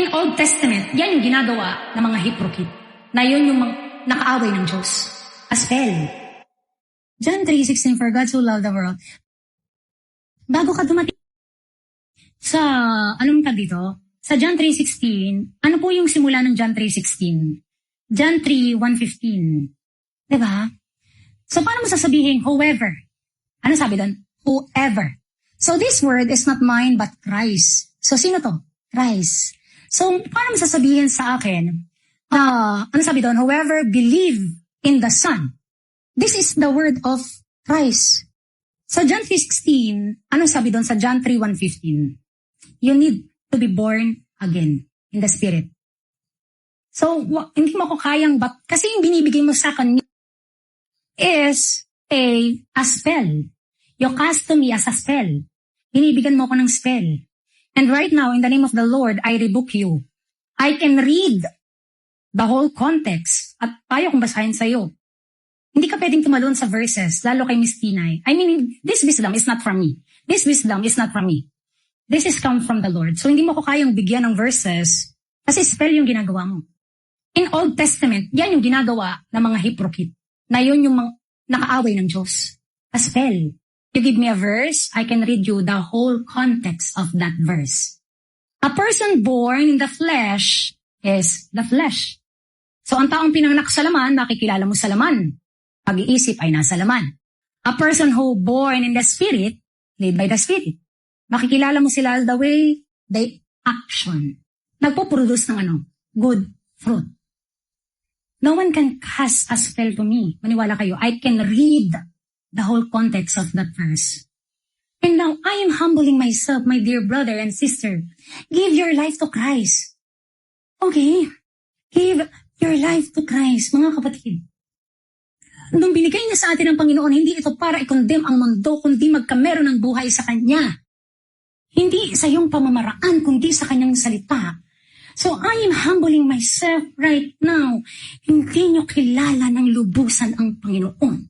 In Old Testament, yan yung ginagawa ng mga hypocrite. Na yun yung nakaaway ng Diyos. A spell. John 3:16, for God so loved the world. Bago ka dumating sa, anong tag dito? Sa John 3:16, ano po yung simula ng John 3:16? John 3:115. Diba? So, paano mo sasabihin, whoever? Ano sabi doon? Whoever. So, this word is not mine but Christ. So, sino to? Christ. So, paano mo sasabihin sa akin, ano sabi doon? Whoever believe in the Son. This is the word of Christ. Sa John 3:16, ano sabi doon sa John 3:115? You need to be born again in the Spirit. So, hindi mo ko kayang, kasi yung binibigay mo sa akin is a spell. You cast to me as a spell. Binibigyan mo ko ng spell. And right now, in the name of the Lord, I rebuke you. I can read the whole context at payo kong basahin sa'yo. Hindi ka pwedeng tumalon sa verses, lalo kay Miss Tinay. I mean, this wisdom is not from me. This wisdom is not from me. This is come from the Lord. So, hindi mo ko kayang bigyan ng verses kasi spell yung ginagawa mo. In Old Testament, yan yung ginagawa ng mga hypocrite. Na yun yung nakaaway ng Diyos. A spell. You give me a verse, I can read you the whole context of that verse. A person born in the flesh is the flesh. So, ang taong pinanganak sa laman, makikilala mo sa laman. Pag-iisip ay nasa laman. A person who born in the Spirit, led by the Spirit. Makikilala mo sila the way they action. Nagpo-produce ng good fruit. No one can cast a spell to me. Maniwala kayo, I can read the whole context of that verse. And now, I am humbling myself, my dear brother and sister. Give your life to Christ. Okay? Give your life to Christ, mga kapatid. Nung binigay niya sa atin ng Panginoon, hindi ito para i-condemn ang mundo, kundi magkameron ng buhay sa Kanya. Hindi sa iyong pamamaraan, kundi sa Kanyang salita. So, I am humbling myself right now. Hindi niyo kilala ng lubusan ang Panginoon.